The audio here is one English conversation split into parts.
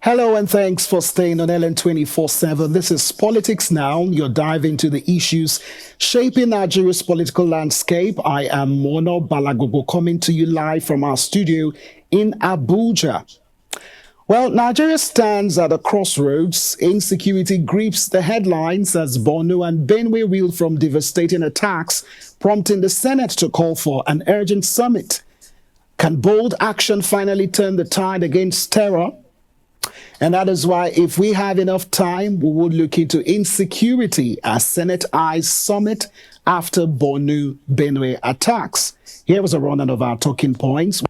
Hello and thanks for staying on LN 24/7. This is Politics Now, your dive into the issues shaping Nigeria's political landscape. I am Mono Balagogo coming to you live from our studio in Abuja. Well, Nigeria stands at a crossroads. Insecurity grips the headlines as Borno and Benue reel from devastating attacks, prompting the Senate to call for an urgent summit. Can bold action finally turn the tide against terror? And that is why, if we have enough time, we would look into insecurity as Senate eyes summit after Borno Benue attacks. Here was a rundown of our talking points.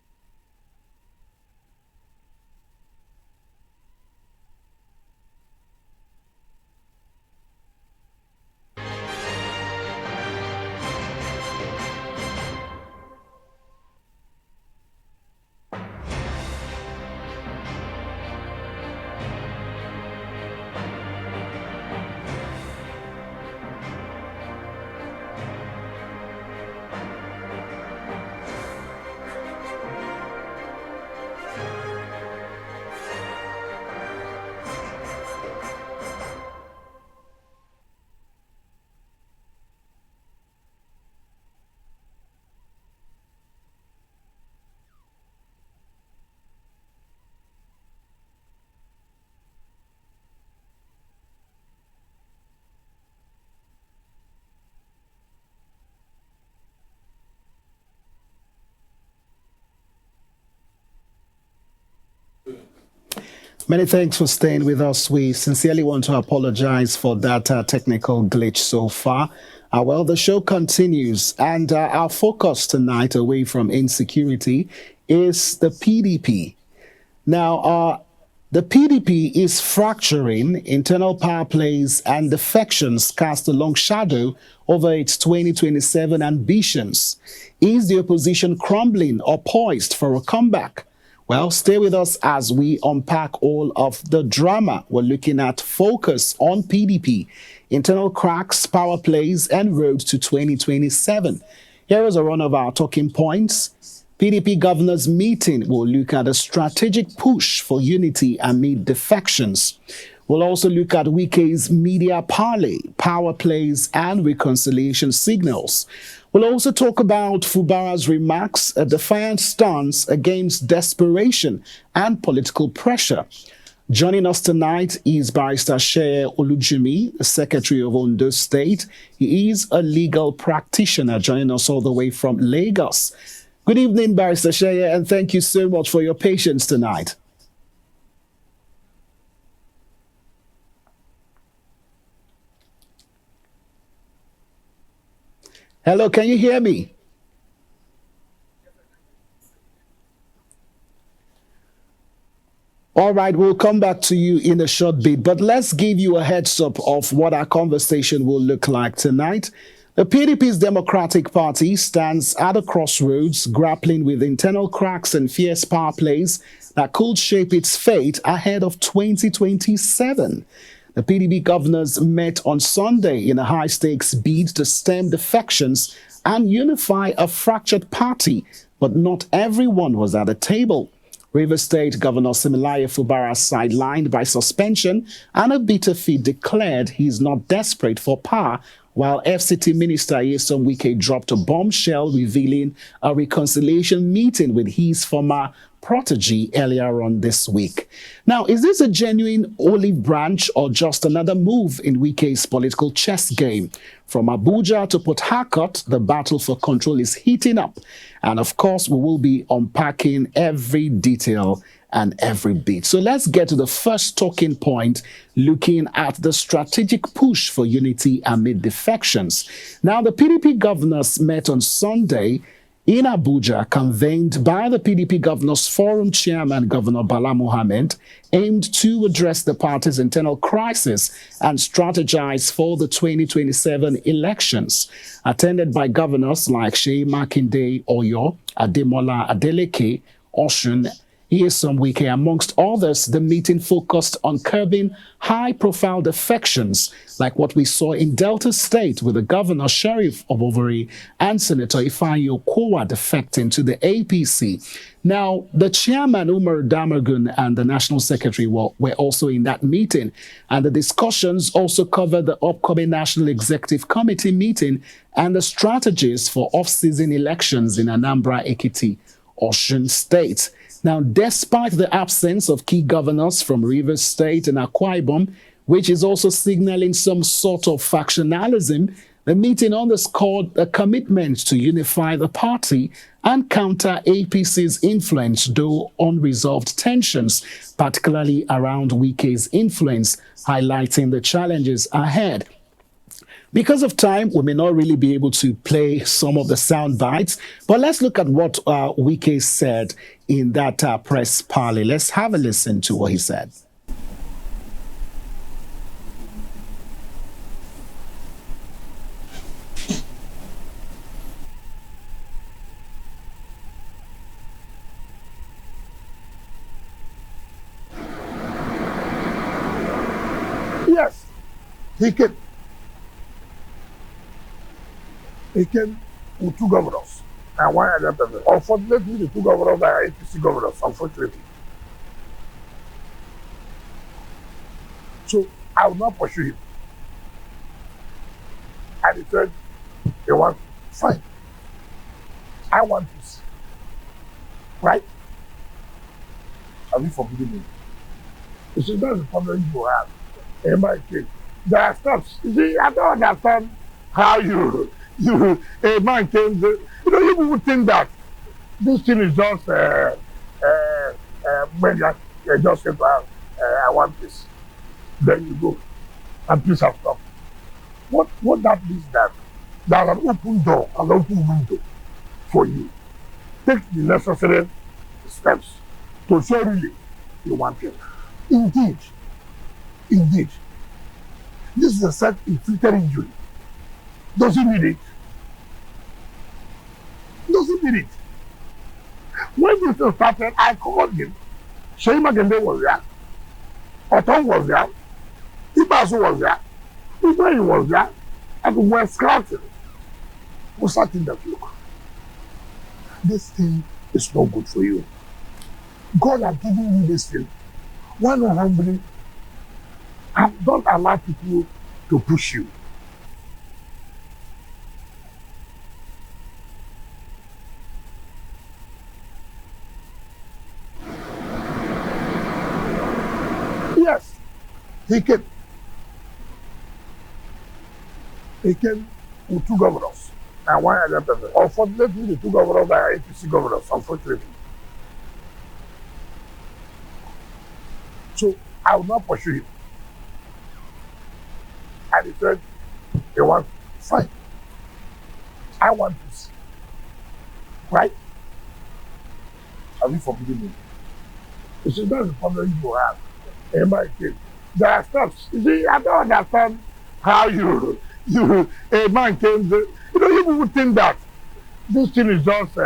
Many thanks for staying with us. We sincerely want to apologize for that technical glitch so far. Well, the show continues, and our focus tonight, away from insecurity, is the PDP. Now, the PDP is fracturing. Internal power plays and defections cast a long shadow over its 2027 ambitions. Is the opposition crumbling or poised for a comeback? Well, stay with us as we unpack all of the drama. We're looking at focus on PDP, internal cracks, power plays, and road to 2027. Here is a run of our talking points. PDP governors meeting will look at a strategic push for unity amid defections. We'll also look at Wike's media parley, power plays, and reconciliation signals. We'll also talk about Fubara's remarks, a defiant stance against desperation and political pressure. Joining us tonight is Barrister Sheye Olujimi, the Secretary of Ondo State. He is a legal practitioner, joining us all the way from Lagos. Good evening, Barrister Sheye, and thank you so much for your patience tonight. Hello, can you hear me? All right, we'll come back to you in a short bit, but let's give you a heads up of what our conversation will look like tonight. The PDP's Democratic Party stands at a crossroads, grappling with internal cracks and fierce power plays that could shape its fate ahead of 2027. The PDP governors met on Sunday in a high-stakes bid to stem defections and unify a fractured party, but not everyone was at the table. Rivers State Governor Similaye Fubara sidelined by suspension, and a bitter feat declared he's not desperate for power, while FCT Minister Nyesom Wike dropped a bombshell revealing a reconciliation meeting with his former protege earlier on this week. Now, is this a genuine olive branch or just another move in Wike's political chess game? From Abuja to Port Harcourt, the battle for control is heating up. And of course, we will be unpacking every detail and every bit. So let's get to the first talking point, looking at the strategic push for unity amid defections. Now, the PDP governors met on Sunday in Abuja, convened by the PDP Governors Forum Chairman Governor Bala Mohammed, aimed to address the party's internal crisis and strategize for the 2027 elections. Attended by governors like Seyi Makinde Oyo, Ademola Adeleke, Osun, Here's some Wike. Amongst others, the meeting focused on curbing high-profile defections, like what we saw in Delta State with the governor, Sheriff of Owerri, and Senator Ifeanyi Okowa defecting to the APC. Now, the chairman, Umar Damagun, and the national secretary were also in that meeting, and the discussions also covered the upcoming National Executive Committee meeting and the strategies for off-season elections in Anambra, Ekiti, Osun State. Now, despite the absence of key governors from Rivers State and Akwa Ibom, which is also signaling some sort of factionalism, the meeting underscored a commitment to unify the party and counter APC's influence, though unresolved tensions, particularly around Wike's influence, highlighting the challenges ahead. Because of time, we may not really be able to play some of the sound bites, but let's look at what Wike said in that press parley. Let's have a listen to what he said. Yes, he came. He came with two governors and one other person. Unfortunately, the two governors are APC governors, unfortunately. So I will not pursue him. And he said, they want, fine. I want this. Right? Have you forbidden me? He said, that's the problem you have in my case. There are steps. You see, I don't understand how a man came there. You know, you would think that this thing is just when you just say, I want this. Then you go and peace have come. What that means that there's an open door, an open window for you. Take the necessary steps to show really you want it. Indeed, this is a self-inflicted injury. Doesn't need it. When this thing started, I called him. Sheyi Makinde was there. Oton was there. Ibasu was there. Ibrahim was there. And we were scouting. We started that look. This thing is not good for you. God has given you this thing. Why not humbly? And don't allow people to push you. Yes, he came. He came with two governors and one other person. Unfortunately, the two governors are APC governors, unfortunately. So I will not pursue him. And he said, they want, fine. I want this. Right? Have you forbidden me? He said, that's the problem you have in my case. There are steps. You see, I don't understand how a man came there. You know, you would think that this thing is just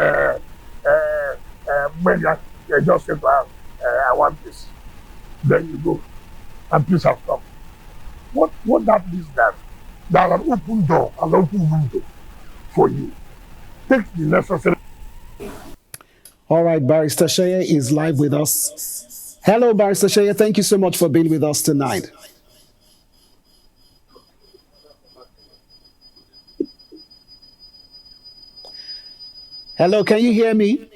when you just say, I want this. Then you go and peace have come. What that means that there's an open door, an open window for you. Take the necessary. All right, Barrister Sheye is live with us. Hello, Barrister Sheye. Thank you so much for being with us tonight. Hello, can you hear me?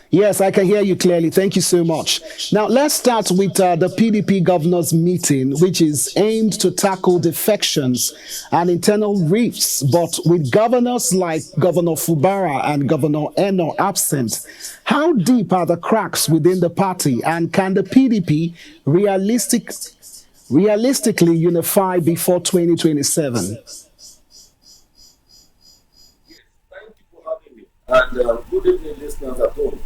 Yes, I can hear you clearly. Thank you so much. Now, let's start with the PDP governors meeting, which is aimed to tackle defections and internal rifts. But with governors like Governor Fubara and Governor Eno absent, how deep are the cracks within the party? And can the PDP realistically unify before 2027? Thank you for having me. And good evening, listeners at home.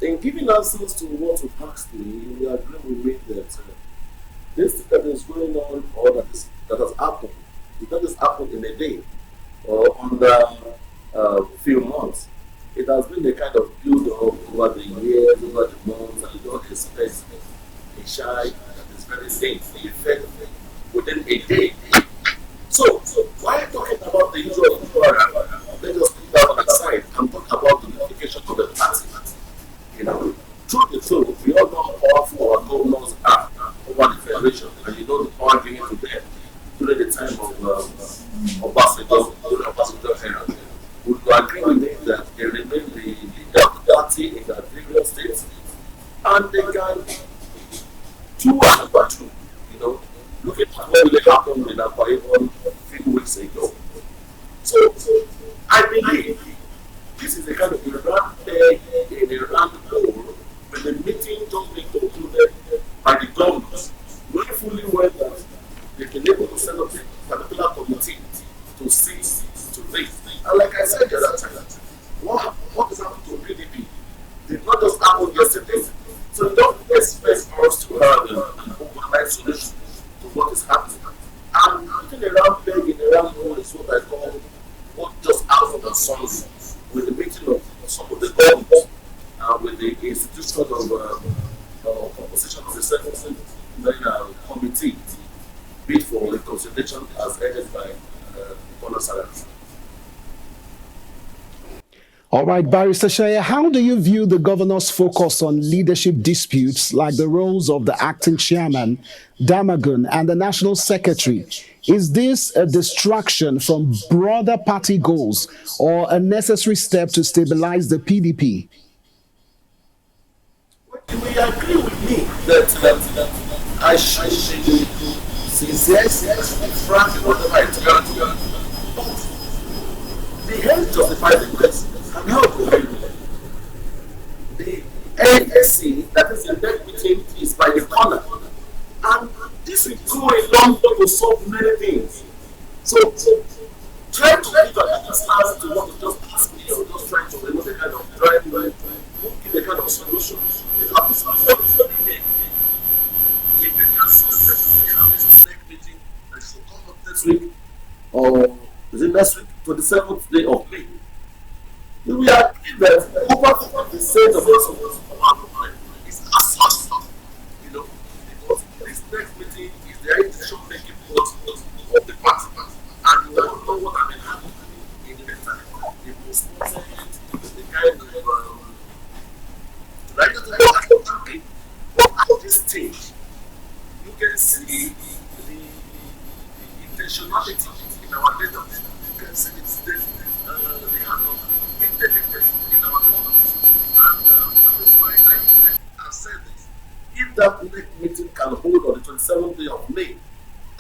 In giving answers to what you've asked me, we agree with me that this that is going on or that has happened, it not just happened in a day or under few months. It has been a kind of build up over the years, over the months, and you don't expect a child that is very late, the effect within a day. So why talking about the issue of Quora, let us put that on aside and talk about the implication of the party. You know, through the truth, we all know how powerful our governors are over the federation, and you know the power given to them during the time of Obasanjo, during Obasanjo era. Would you agree with me that they remain the leader of the party in their various states, and they can do and two, you know, looking at what really happened in Akwa Ibom a few weeks ago. So I believe this is a kind of a round peg in a round hole when the meeting just being concluded by the governors, knowing fully well that they've been able to set up a particular committee to see to this. And like I said the other time, what has happened to PDP did not just happen yesterday. So don't expect for us to have an overnight solution to what is happening. And putting a round peg in a round hole is what I call what just happened on Sunday with the meeting of some of the governors with the institution of composition of the second committee bid for reconciliation as headed by Governor Sarah. All right, Barrister Shaya, how do you view the governor's focus on leadership disputes like the roles of the acting chairman, Damagun, and the national secretary? Is this a distraction from broader party goals or a necessary step to stabilize the PDP? You may agree with me that I should be sincere, frank, in whatever I tell you. But the health justifies the quest. And how do I do that? The NSC, that is the next meeting, is by the corner. And this will go a long way to solve many things. So try to give an answer to what you just asked me, or just trying to remove the kind of drive, give a kind of solution. It happens every day. If you can successfully have this next meeting, and should come up next week, or is it next week, 27th day of May? We will agree that over 50% of us is assault, you know, because this next meeting is the decision-making process of the party, and you don't know what I mean happening in the meantime. The postponement, the kind of right to the campaign. But at this stage, you can see the intentionality in our leaders. You can see the kind of in our government. And that is why I said this. If that next meeting can hold on the 27th day of May,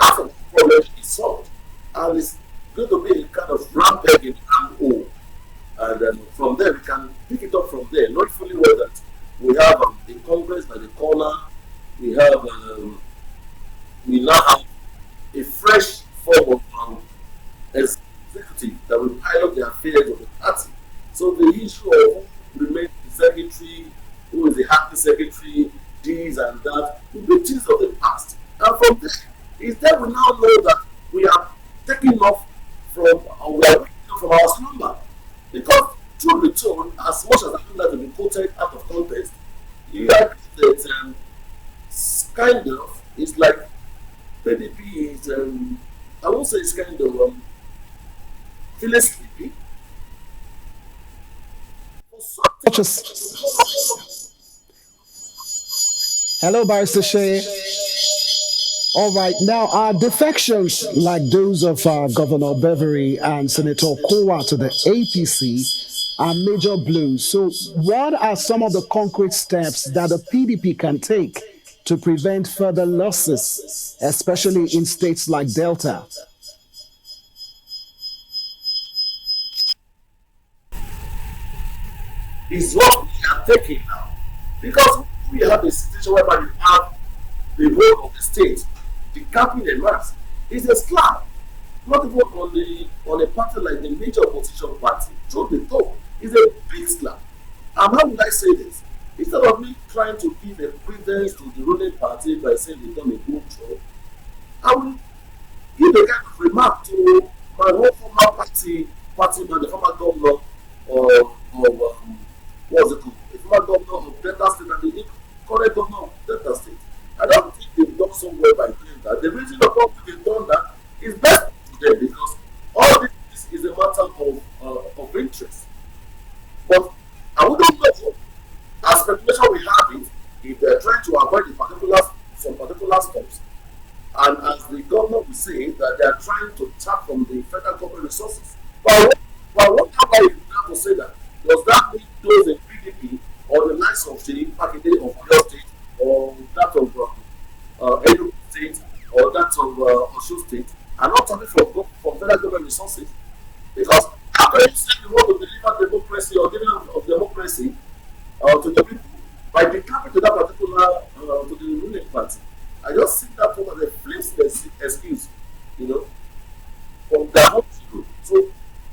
half of the problem is solved. And it's going to be a kind of round peg in hand hole. And then from there, we can pick it up from there. Not fully well that we have the Congress by the corner, we have, we now have a fresh form of executive that will pilot the affairs of the party. So the issue of who remains the secretary, who is the acting secretary, this and that, will be things of the past. And from this, is that we now know that we are taking off from, we are waking up from our slumber. Because through the tone, as much as I think that to be quoted out of context, you agree that kind of, it's like PDP is, I won't say it's kind of feeling sleepy. Hello, Barrister Shea. All right, now defections like those of Governor Beverly and Senator Kowa to the APC are major blows. So, what are some of the concrete steps that the PDP can take to prevent further losses, especially in states like Delta? Is what we are taking now. Because we have a situation whereby you have the whole of the state, the capping and mass, is a slab. Not even on a party like the major opposition party, truth be told, is a big slab. And how would I say this? Instead of me trying to give a credence to the ruling party by saying they've done a good job, I will give a kind of remark to my own former party man, the former governor what's it called? The former governor of Delta State and the current governor of Delta State. I don't think they've done so well by doing that. The reason of why they've done that is best to them because all this is a matter of interest. But I wouldn't know as speculation we have it, if they're trying to avoid some particular steps, and as the governor will say that they are trying to tap from the federal government resources. But what why you have to say that? Does that mean those in PDP or the likes of the Pakistan of Oyo State or that of Edo State or that of Osho State are not coming from federal government resources? Because how can you say you want to deliver democracy or giving of democracy to the people by declaring to that particular to the ruling party? I just see that one as a flimsy excuse, you know, from their own people. So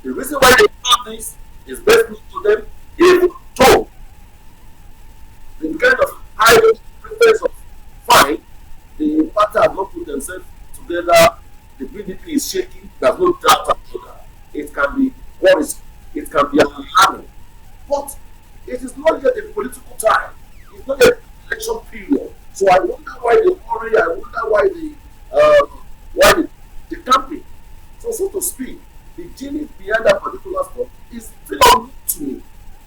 the reason why they do this is best known to them, even though the kind of high preference of fine the party have not put themselves together, the PDP is shaking, there's no doubt about that. It can be worrisome, it can be alarming, but it is not yet a political time, it's not yet an election period. So I wonder why the hurry, I wonder why the campaign. So to speak, the genius behind that particular stuff is still unknown to me.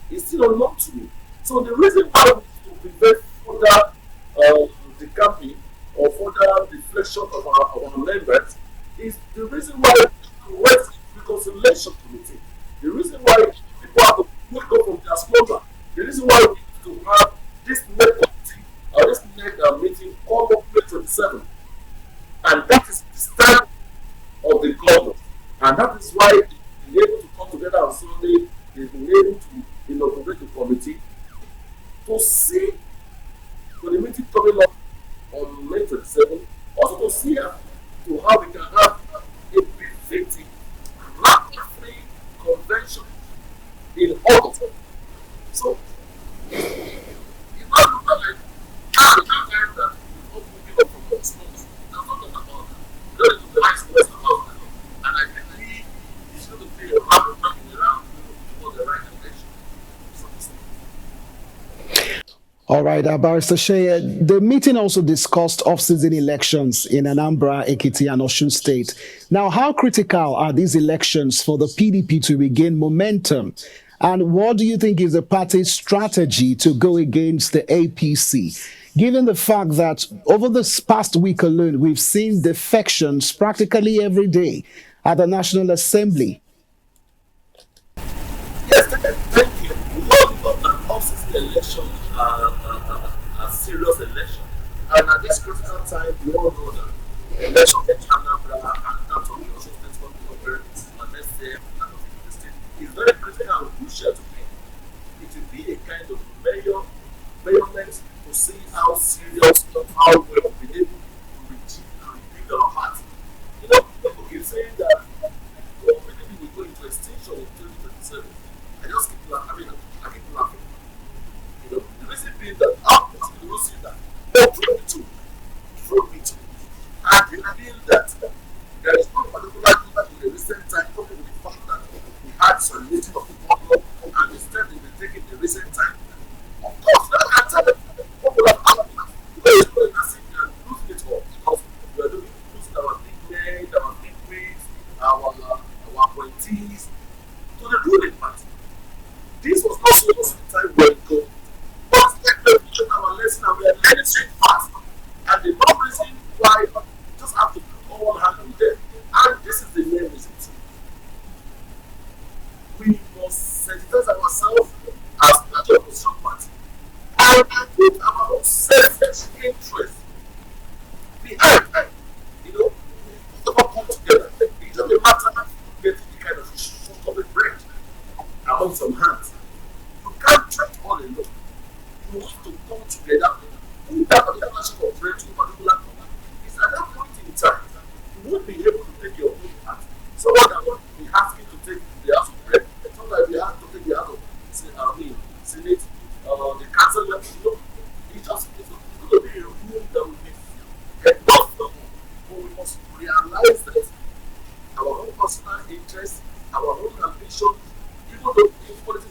It's still unknown to me. So the reason why we need to prevent further the campaign or further deflection of our members is the reason why we went to reconciliation committee. The reason why people have to wake up from their slumber. The reason why we need to have this committee or this meeting called up May 27. And that is the stand of the government. And that is why they've been able to come together on Sunday, they've been able to inaugurate the committee to see for the meeting coming up on May 27, also to see to how we can have a preventive, rapid convention in August. So it's not like the time that we don't give up from those things. That's not about that. There is the nice less about that. And I believe it's going to be a rapid knocking around for the right direction. So All right, Barrister Shea, the meeting also discussed off-season elections in Anambra, Ekiti, and Osun State. Now, how critical are these elections for the PDP to regain momentum? And what do you think is the party's strategy to go against the APC? Given the fact that over this past week alone, we've seen defections practically every day at the National Assembly. yes, thank you. We all know that off-season elections are serious elections. And at this critical time, we all know that election in Anambra and that of the Osun State Government and let's say that of the state is very critical and crucial to me. It will be a kind of measurement to see how serious or how well we've been able to rebuild our hearts. You know, people keep saying that maybe we go into extinction in 2027. I just keep laughing. I mean, I keep laughing. You know, the reason being that how possible you don't see that. But prove me to. I feel that there is no particular thing that in the recent time, talking with the fact that we had some meeting of the government and the step they've been taking in the recent time. Of course, I can tell them people have asked me because it's going to see and losing it all because we are losing our big men, our big wigs, our appointees to the ruling party. This was not supposed to be the time we were going. But let me learn our lesson and we are learning so fast. And the no reason why we just have to put all hands on deck. And this is the main reason too. We must sensitize ourselves as the opposition party and put our own selfish interest behind it. You know, we put all come together. It's just a matter of getting the kind of shoot of a bread among some hands. You can't try it all alone. You have to come together. Put that particular sheet of bread to a particular corner. It's at that point in time you won't be able to take your own part. Someone that won't be asking to take the house of bread, it's not like we have to take the house of Senate, the council level. You know, it's going to be a room that will be enough for all. But we must realize that our own personal interests, our own ambition, even though in politics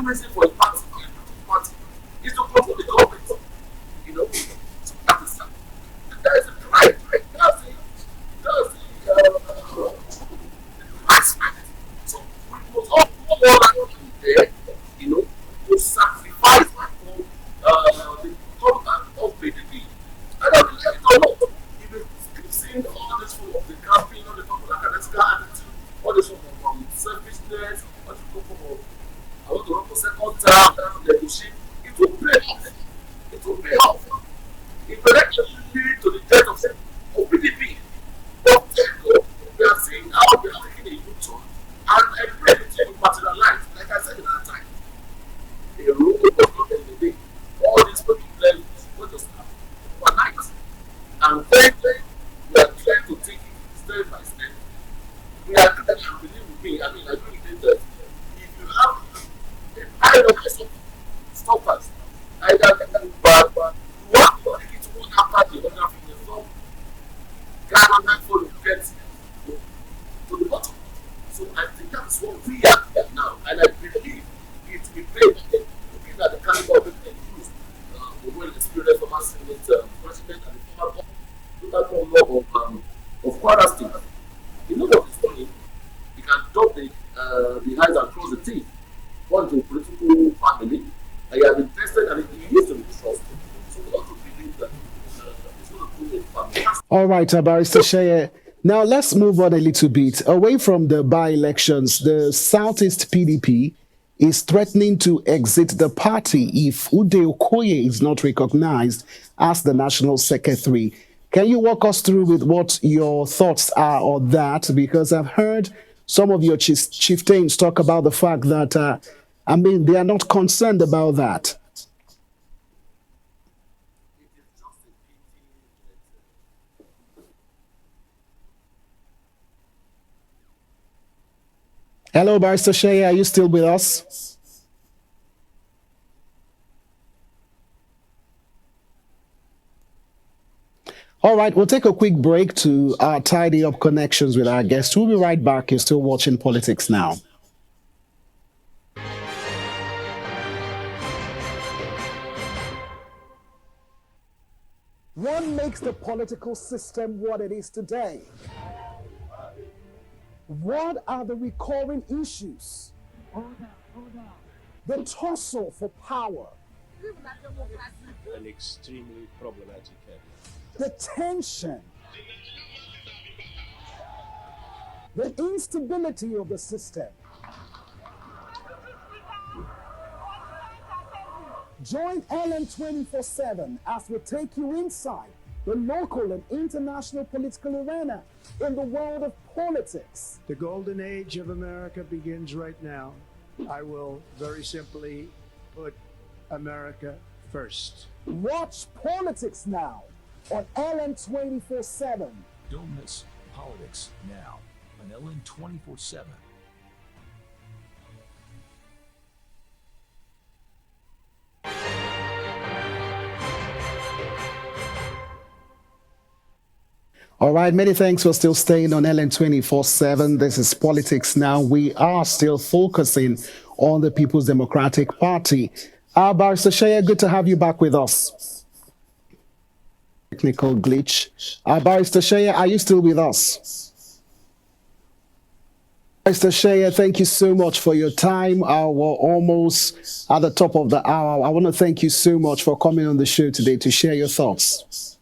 reason for a party is to control the government. You know, so that is the pride. That's the aspect. So we must all go all there, you know, to sacrifice for the conduct of PDP. And I will let it all know. If you keep seeing all this form of the campaign, all the form of academic attitude, all this form of selfishness, all this form of I want to run for second term, leadership, it will pay off. It will pay off. It will actually lead to the death of PDP. But we are seeing how we are taking a U-turn, and I pray that it will materialize. Like I said in that time, a rule of not in the day. All these people levels will just happen overnight. And then we are trying to take it step by step. We are trying to believe with me. I mean, I really think that if you have I don't know stoppers, either but you have to take it one after the other from the top, government for the get to the bottom. So I think that's what we are now, and I believe it will pay looking at the caliber of it they use, the well experienced former Senate president and the former governor of Kwara State. You know what he's doing? He can drop the eyes and close the teeth. One to a political family, and he has been tested and he used to be trusted. So we ought to believe that it's going to do a fantastic. All right, Barrister Sheye. Now let's move on a little bit away from the by-elections. The Southeast PDP is threatening to exit the party if Ude Okoye is not recognized as the national secretary. Can you walk us through with what your thoughts are on that? Because I've heard some of your chieftains talk about the fact that, they are not concerned about that. Hello, Barrister Sheye, are you still with us? All right, we'll take a quick break to tidy up connections with our guests. We'll be right back. You're still watching Politics Now. What makes the political system what it is today? What are the recurring issues? The tussle for power. An extremely problematic area. The tension. The instability of the system. Join Ellen 24/7 as we take you inside the local and international political arena in the world of politics. The golden age of America begins right now. I will very simply put America first. Watch Politics Now on Ellen 24/7. Don't miss Politics Now on Ellen 24/7. All right, many thanks for still staying on Ellen 24/7. This is Politics Now. We are still focusing on the People's Democratic Party. Barrister Sheye, good to have you back with us. Technical glitch. Barrister Sheye, are you still with us? Barrister Sheye, thank you so much for your time. We're almost at the top of the hour. I want to thank you so much for coming on the show today to share your thoughts.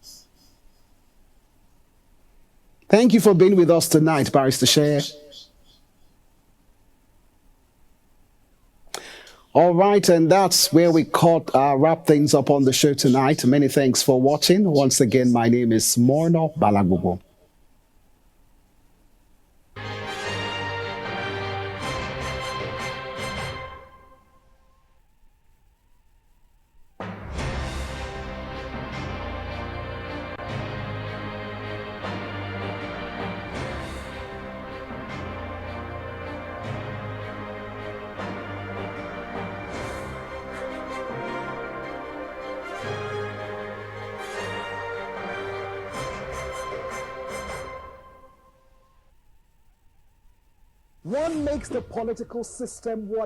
Thank you for being with us tonight, Barrister Sheye. All right, and that's where we wrap things up on the show tonight. Many thanks for watching. Once again, my name is Morno Balagubo. What makes the political system what